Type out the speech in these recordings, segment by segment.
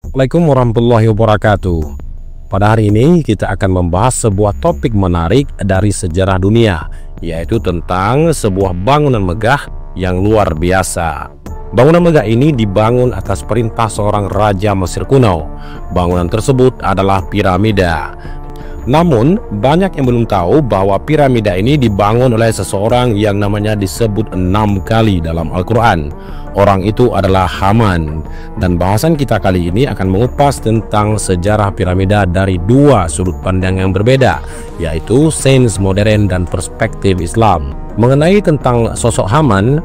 Assalamualaikum warahmatullahi wabarakatuh. Pada hari ini kita akan membahas sebuah topik menarik dari sejarah dunia, yaitu tentang sebuah bangunan megah yang luar biasa. Bangunan megah ini dibangun atas perintah seorang raja Mesir kuno. Bangunan tersebut adalah piramida. Namun, banyak yang belum tahu bahwa piramida ini dibangun oleh seseorang yang namanya disebut 6 kali dalam Al-Quran. Orang itu adalah Haman. Dan bahasan kita kali ini akan mengupas tentang sejarah piramida dari dua sudut pandang yang berbeda, yaitu sains modern dan perspektif Islam. Mengenai tentang sosok Haman,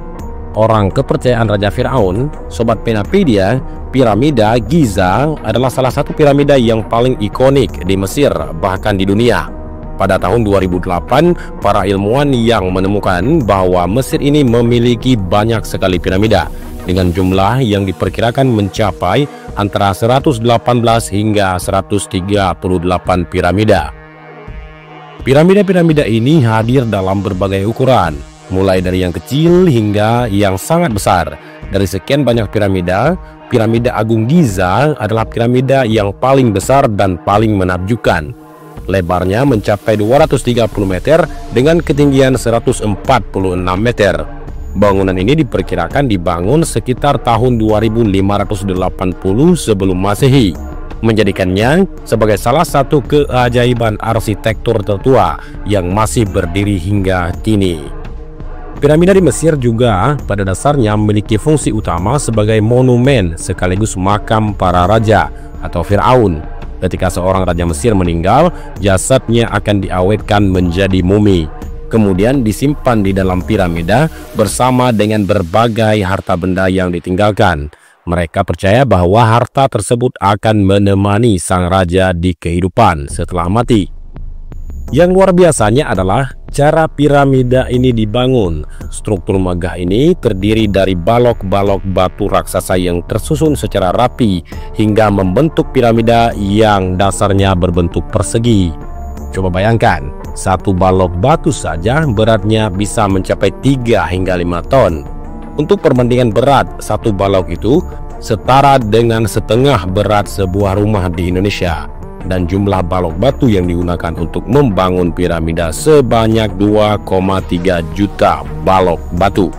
orang kepercayaan Raja Fir'aun, Sobat Penapedia, piramida Giza adalah salah satu piramida yang paling ikonik di Mesir, bahkan di dunia. Pada tahun 2008, para ilmuwan yang menemukan bahwa Mesir ini memiliki banyak sekali piramida, dengan jumlah yang diperkirakan mencapai antara 118 hingga 138 piramida. Piramida-piramida ini hadir dalam berbagai ukuran, mulai dari yang kecil hingga yang sangat besar. Dari sekian banyak piramida, piramida Agung Giza adalah piramida yang paling besar dan paling menakjubkan. Lebarnya mencapai 230 meter dengan ketinggian 146 meter. Bangunan ini diperkirakan dibangun sekitar tahun 2580 sebelum Masehi, menjadikannya sebagai salah satu keajaiban arsitektur tertua yang masih berdiri hingga kini. Piramida di Mesir juga pada dasarnya memiliki fungsi utama sebagai monumen sekaligus makam para raja atau Fir'aun. Ketika seorang raja Mesir meninggal, jasadnya akan diawetkan menjadi mumi, kemudian disimpan di dalam piramida bersama dengan berbagai harta benda yang ditinggalkan. Mereka percaya bahwa harta tersebut akan menemani sang raja di kehidupan setelah mati. Yang luar biasanya adalah cara piramida ini dibangun. Struktur megah ini terdiri dari balok-balok batu raksasa yang tersusun secara rapi hingga membentuk piramida yang dasarnya berbentuk persegi. Coba bayangkan, satu balok batu saja beratnya bisa mencapai 3 hingga 5 ton. Untuk perbandingan berat, satu balok itu setara dengan setengah berat sebuah rumah di Indonesia. Dan jumlah balok batu yang digunakan untuk membangun piramida sebanyak 2,3 juta balok batu.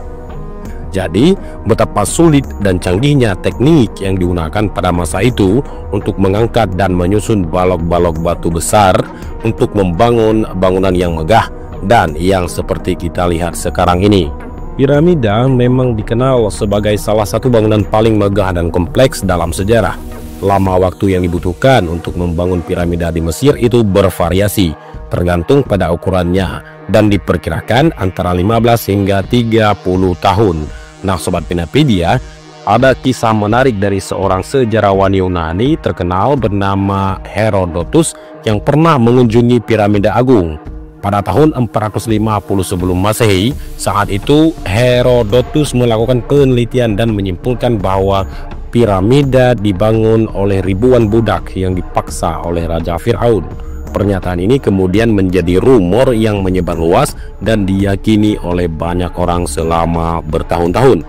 Jadi, betapa sulit dan canggihnya teknik yang digunakan pada masa itu untuk mengangkat dan menyusun balok-balok batu besar untuk membangun bangunan yang megah dan yang seperti kita lihat sekarang ini. Piramida memang dikenal sebagai salah satu bangunan paling megah dan kompleks dalam sejarah. Lama waktu yang dibutuhkan untuk membangun piramida di Mesir itu bervariasi, tergantung pada ukurannya, dan diperkirakan antara 15 hingga 30 tahun. Nah, Sobat Penapedia, ada kisah menarik dari seorang sejarawan Yunani terkenal bernama Herodotus yang pernah mengunjungi piramida agung. Pada tahun 450 sebelum Masehi, saat itu Herodotus melakukan penelitian dan menyimpulkan bahwa piramida dibangun oleh ribuan budak yang dipaksa oleh Raja Fir'aun. Pernyataan ini kemudian menjadi rumor yang menyebar luas dan diyakini oleh banyak orang selama bertahun-tahun.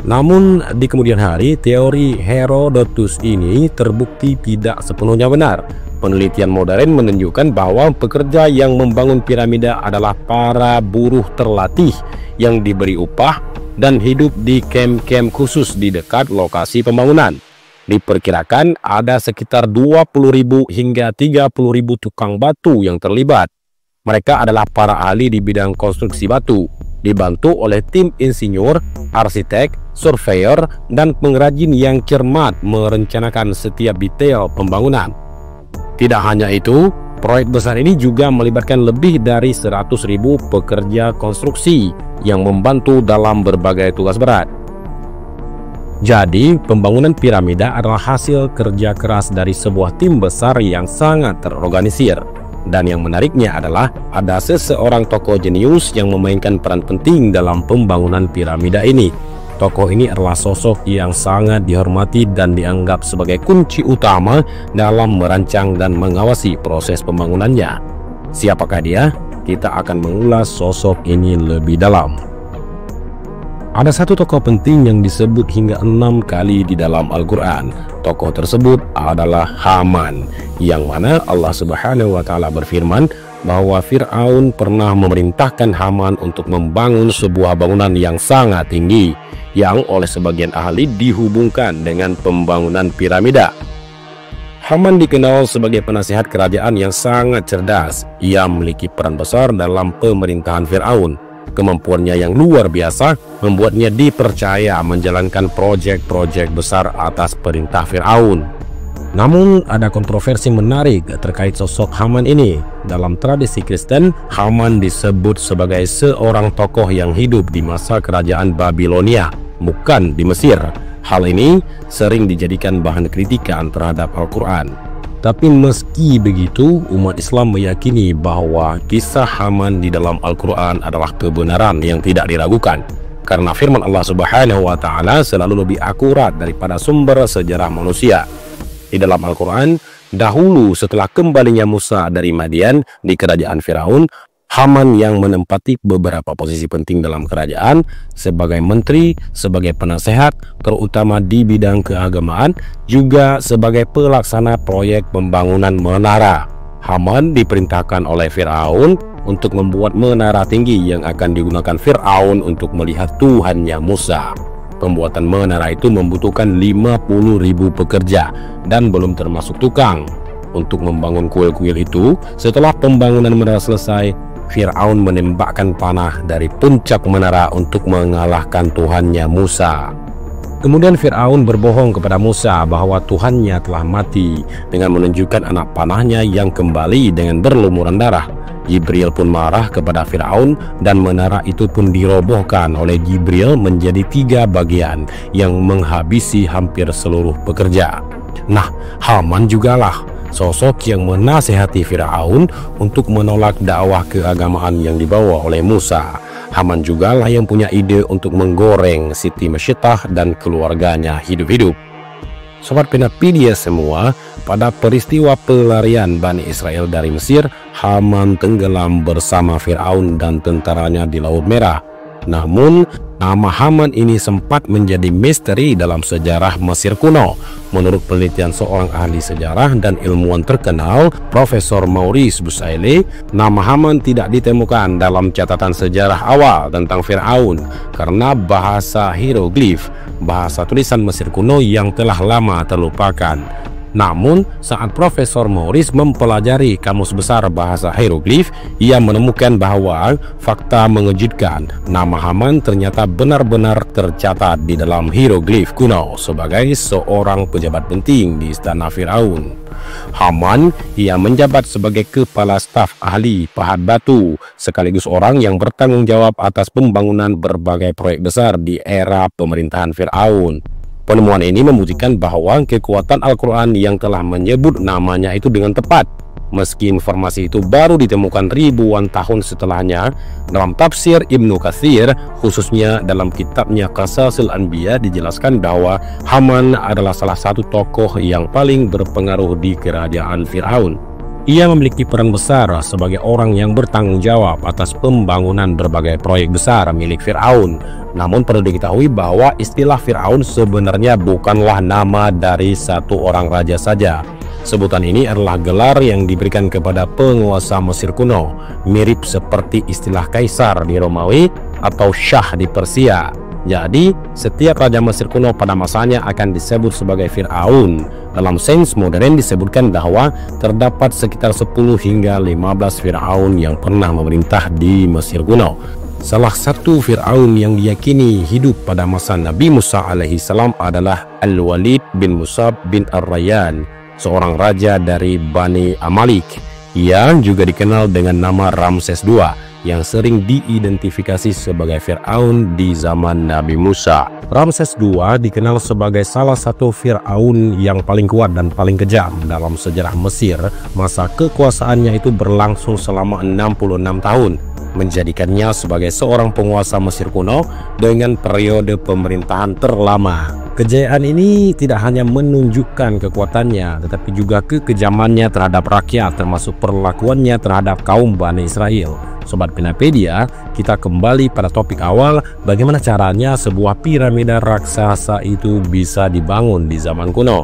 Namun di kemudian hari, teori Herodotus ini terbukti tidak sepenuhnya benar. Penelitian modern menunjukkan bahwa pekerja yang membangun piramida adalah para buruh terlatih yang diberi upah dan hidup di kamp-kamp khusus di dekat lokasi pembangunan. Diperkirakan ada sekitar 20.000 hingga 30.000 tukang batu yang terlibat. Mereka adalah para ahli di bidang konstruksi batu, dibantu oleh tim insinyur, arsitek, surveyor, dan pengrajin yang cermat merencanakan setiap detail pembangunan. Tidak hanya itu, proyek besar ini juga melibatkan lebih dari 100.000 pekerja konstruksi yang membantu dalam berbagai tugas berat. Jadi, pembangunan piramida adalah hasil kerja keras dari sebuah tim besar yang sangat terorganisir. Dan yang menariknya adalah ada seseorang tokoh jenius yang memainkan peran penting dalam pembangunan piramida ini. Tokoh ini adalah sosok yang sangat dihormati dan dianggap sebagai kunci utama dalam merancang dan mengawasi proses pembangunannya. Siapakah dia? Kita akan mengulas sosok ini lebih dalam. Ada satu tokoh penting yang disebut hingga 6 kali di dalam Al-Quran. Tokoh tersebut adalah Haman, yang mana Allah Subhanahu wa Ta'ala berfirman bahwa Fir'aun pernah memerintahkan Haman untuk membangun sebuah bangunan yang sangat tinggi, yang oleh sebagian ahli dihubungkan dengan pembangunan piramida. Haman dikenal sebagai penasihat kerajaan yang sangat cerdas. Ia memiliki peran besar dalam pemerintahan Fir'aun. Kemampuannya yang luar biasa membuatnya dipercaya menjalankan proyek-proyek besar atas perintah Fir'aun. Namun ada kontroversi menarik terkait sosok Haman ini. Dalam tradisi Kristen, Haman disebut sebagai seorang tokoh yang hidup di masa kerajaan Babilonia, bukan di Mesir. Hal ini sering dijadikan bahan kritikan terhadap Al-Quran. Tapi meski begitu, umat Islam meyakini bahwa kisah Haman di dalam Al-Quran adalah kebenaran yang tidak diragukan. Karena firman Allah Subhanahu wa Ta'ala selalu lebih akurat daripada sumber sejarah manusia. Di dalam Al-Quran, dahulu setelah kembalinya Musa dari Madian di kerajaan Firaun, Haman yang menempati beberapa posisi penting dalam kerajaan sebagai menteri, sebagai penasehat, terutama di bidang keagamaan, juga sebagai pelaksana proyek pembangunan menara. Haman diperintahkan oleh Firaun untuk membuat menara tinggi yang akan digunakan Firaun untuk melihat Tuhannya Musa. Pembuatan menara itu membutuhkan 50.000 pekerja dan belum termasuk tukang. Untuk membangun kuil-kuil itu, setelah pembangunan menara selesai, Fir'aun menembakkan panah dari puncak menara untuk mengalahkan Tuhannya Musa. Kemudian Fir'aun berbohong kepada Musa bahwa Tuhannya telah mati dengan menunjukkan anak panahnya yang kembali dengan berlumuran darah. Jibril pun marah kepada Fir'aun dan menara itu pun dirobohkan oleh Jibril menjadi 3 bagian yang menghabisi hampir seluruh pekerja. Nah, Haman jugalah sosok yang menasihati Fir'aun untuk menolak dakwah keagamaan yang dibawa oleh Musa. Haman jugalah yang punya ide untuk menggoreng Siti Masyittah dan keluarganya hidup-hidup. Sobat Penapedia semua, pada peristiwa pelarian Bani Israel dari Mesir, Haman tenggelam bersama Fir'aun dan tentaranya di Laut Merah. Namun, nama Haman ini sempat menjadi misteri dalam sejarah Mesir kuno. Menurut penelitian seorang ahli sejarah dan ilmuwan terkenal, Profesor Maurice Busaile, nama Haman tidak ditemukan dalam catatan sejarah awal tentang Fir'aun karena bahasa hieroglif, bahasa tulisan Mesir kuno yang telah lama terlupakan. Namun, saat Profesor Maurice mempelajari Kamus Besar Bahasa Hieroglif, ia menemukan bahwa fakta mengejutkan. Nama Haman ternyata benar-benar tercatat di dalam hieroglif kuno sebagai seorang pejabat penting di istana Fir'aun. Haman, ia menjabat sebagai kepala staf ahli pahat batu, sekaligus orang yang bertanggung jawab atas pembangunan berbagai proyek besar di era pemerintahan Fir'aun. Penemuan ini membuktikan bahwa kekuatan Al-Quran yang telah menyebut namanya itu dengan tepat. Meski informasi itu baru ditemukan ribuan tahun setelahnya, dalam tafsir Ibnu Katsir, khususnya dalam kitabnya Qasasul Anbiya, dijelaskan bahwa Haman adalah salah satu tokoh yang paling berpengaruh di kerajaan Fir'aun. Ia memiliki peran besar sebagai orang yang bertanggung jawab atas pembangunan berbagai proyek besar milik Fir'aun. Namun perlu diketahui bahwa istilah Fir'aun sebenarnya bukanlah nama dari satu orang raja saja. Sebutan ini adalah gelar yang diberikan kepada penguasa Mesir kuno, mirip seperti istilah kaisar di Romawi atau syah di Persia. Jadi, setiap raja Mesir kuno pada masanya akan disebut sebagai Fir'aun. Dalam sains modern disebutkan bahwa terdapat sekitar 10 hingga 15 Fir'aun yang pernah memerintah di Mesir kuno. Salah satu Fir'aun yang diyakini hidup pada masa Nabi Musa alaihissalam adalah Al-Walid bin Musab bin Ar-Rayyan, seorang raja dari Bani Amalik. Ia juga dikenal dengan nama Ramses II, yang sering diidentifikasi sebagai Fir'aun di zaman Nabi Musa. Ramses II dikenal sebagai salah satu Fir'aun yang paling kuat dan paling kejam dalam sejarah Mesir. Masa kekuasaannya itu berlangsung selama 66 tahun. menjadikannya sebagai seorang penguasa Mesir kuno dengan periode pemerintahan terlama. Kejayaan ini tidak hanya menunjukkan kekuatannya, tetapi juga kekejamannya terhadap rakyat, termasuk perlakuannya terhadap kaum Bani Israel. Sobat Pinapedia, kita kembali pada topik awal, bagaimana caranya sebuah piramida raksasa itu bisa dibangun di zaman kuno.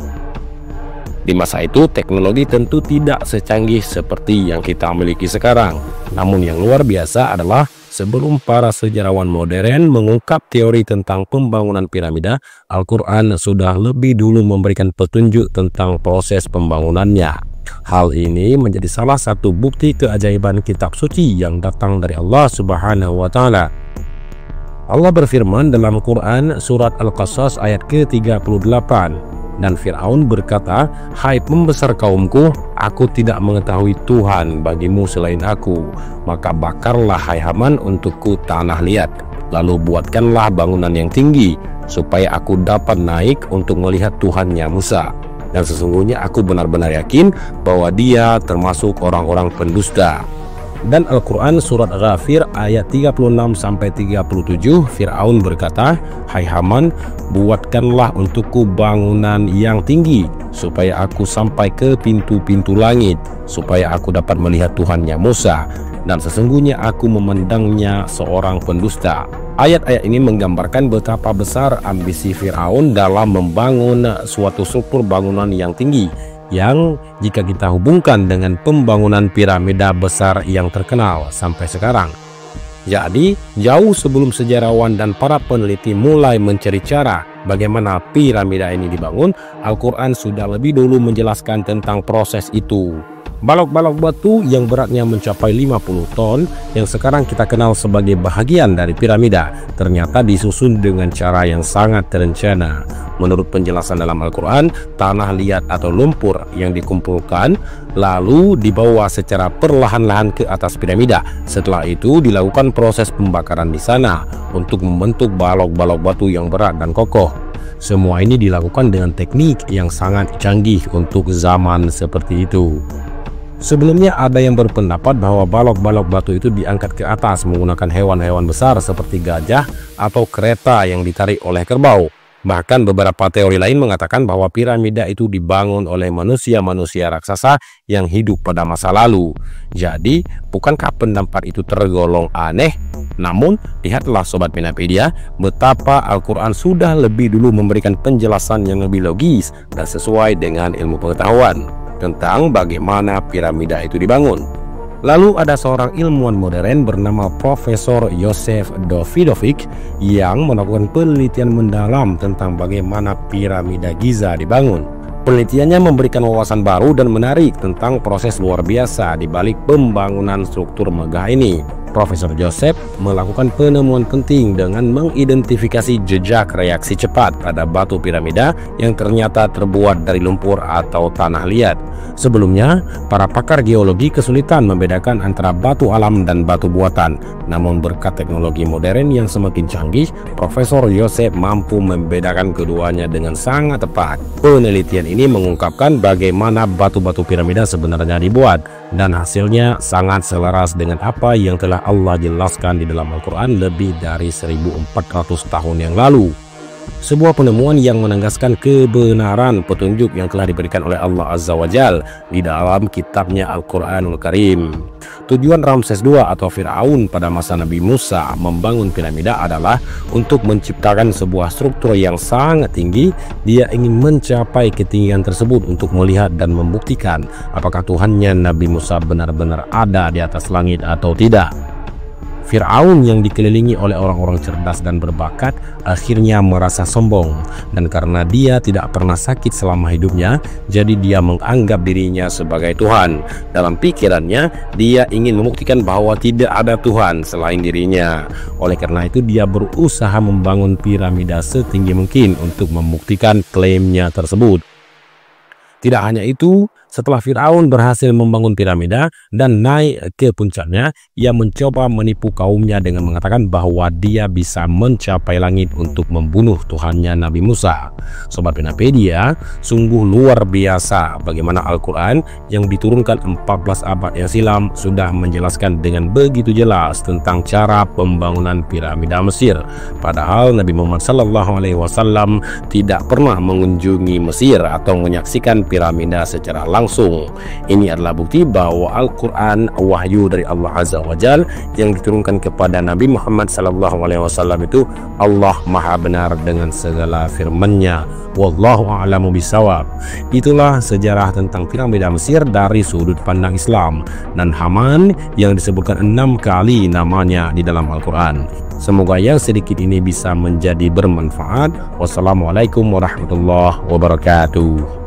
Di masa itu, teknologi tentu tidak secanggih seperti yang kita miliki sekarang. Namun yang luar biasa adalah sebelum para sejarawan modern mengungkap teori tentang pembangunan piramida, Al-Quran sudah lebih dulu memberikan petunjuk tentang proses pembangunannya. Hal ini menjadi salah satu bukti keajaiban kitab suci yang datang dari Allah Subhanahu wa Ta'ala. Allah berfirman dalam Quran surat Al-Qasas ayat ke-38. Dan Fir'aun berkata, "Hai pembesar kaumku, aku tidak mengetahui Tuhan bagimu selain aku. Maka bakarlah hai Haman untukku tanah liat. Lalu buatkanlah bangunan yang tinggi, supaya aku dapat naik untuk melihat Tuhannya Musa. Dan sesungguhnya aku benar-benar yakin bahwa dia termasuk orang-orang pendusta." Dan Al-Quran surat Ghafir ayat 36-37, Fir'aun berkata, "Hai Haman, buatkanlah untukku bangunan yang tinggi, supaya aku sampai ke pintu-pintu langit, supaya aku dapat melihat Tuhannya Musa. Dan sesungguhnya aku memandangnya seorang pendusta." Ayat-ayat ini menggambarkan betapa besar ambisi Fir'aun dalam membangun suatu struktur bangunan yang tinggi, yang jika kita hubungkan dengan pembangunan piramida besar yang terkenal sampai sekarang. Jadi, jauh sebelum sejarawan dan para peneliti mulai mencari cara bagaimana piramida ini dibangun, Al-Quran sudah lebih dulu menjelaskan tentang proses itu. Balok-balok batu yang beratnya mencapai 50 ton yang sekarang kita kenal sebagai bahagian dari piramida ternyata disusun dengan cara yang sangat terencana. Menurut penjelasan dalam Al-Quran, tanah liat atau lumpur yang dikumpulkan lalu dibawa secara perlahan-lahan ke atas piramida. Setelah itu dilakukan proses pembakaran di sana untuk membentuk balok-balok batu yang berat dan kokoh. Semua ini dilakukan dengan teknik yang sangat canggih untuk zaman seperti itu. Sebelumnya ada yang berpendapat bahwa balok-balok batu itu diangkat ke atas menggunakan hewan-hewan besar seperti gajah atau kereta yang ditarik oleh kerbau. Bahkan beberapa teori lain mengatakan bahwa piramida itu dibangun oleh manusia-manusia raksasa yang hidup pada masa lalu. Jadi, bukankah pendapat itu tergolong aneh? Namun, lihatlah Sobat Pinapedia, betapa Al-Quran sudah lebih dulu memberikan penjelasan yang lebih logis dan sesuai dengan ilmu pengetahuan tentang bagaimana piramida itu dibangun. Lalu ada seorang ilmuwan modern bernama Profesor Yosef Davidovich yang melakukan penelitian mendalam tentang bagaimana piramida Giza dibangun. Penelitiannya memberikan wawasan baru dan menarik tentang proses luar biasa di balik pembangunan struktur megah ini. Profesor Joseph melakukan penemuan penting dengan mengidentifikasi jejak reaksi cepat pada batu piramida yang ternyata terbuat dari lumpur atau tanah liat. Sebelumnya, para pakar geologi kesulitan membedakan antara batu alam dan batu buatan. Namun berkat teknologi modern yang semakin canggih, Profesor Joseph mampu membedakan keduanya dengan sangat tepat. Penelitian ini mengungkapkan bagaimana batu-batu piramida sebenarnya dibuat, dan hasilnya sangat selaras dengan apa yang telah Allah jelaskan di dalam Al-Quran lebih dari 1400 tahun yang lalu. Sebuah penemuan yang menegaskan kebenaran petunjuk yang telah diberikan oleh Allah Azza wa Jal di dalam kitabnya Al-Quranul Karim. Tujuan Ramses II atau Fir'aun pada masa Nabi Musa membangun piramida adalah untuk menciptakan sebuah struktur yang sangat tinggi. Dia ingin mencapai ketinggian tersebut untuk melihat dan membuktikan apakah Tuhannya Nabi Musa benar-benar ada di atas langit atau tidak. Fir'aun yang dikelilingi oleh orang-orang cerdas dan berbakat akhirnya merasa sombong, dan karena dia tidak pernah sakit selama hidupnya, jadi dia menganggap dirinya sebagai Tuhan. Dalam pikirannya, dia ingin membuktikan bahwa tidak ada Tuhan selain dirinya. Oleh karena itu, dia berusaha membangun piramida setinggi mungkin untuk membuktikan klaimnya tersebut. Tidak hanya itu, Setelah Firaun berhasil membangun piramida dan naik ke puncaknya, ia mencoba menipu kaumnya dengan mengatakan bahwa dia bisa mencapai langit untuk membunuh Tuhannya Nabi Musa. Sobat Penapedia, sungguh luar biasa bagaimana Al-Quran yang diturunkan 14 abad yang silam sudah menjelaskan dengan begitu jelas tentang cara pembangunan piramida Mesir. Padahal Nabi Muhammad SAW tidak pernah mengunjungi Mesir atau menyaksikan piramida secara langsung. Ini adalah bukti bahwa Al-Quran wahyu dari Allah Azza wa Jalla yang diturunkan kepada Nabi Muhammad SAW itu Allah maha benar dengan segala firman-Nya. Wallahu a'lamu bisawab. Itulah sejarah tentang piramida Mesir dari sudut pandang Islam dan Haman yang disebutkan 6 kali namanya di dalam Al-Quran. Semoga yang sedikit ini bisa menjadi bermanfaat. Wassalamualaikum warahmatullahi wabarakatuh.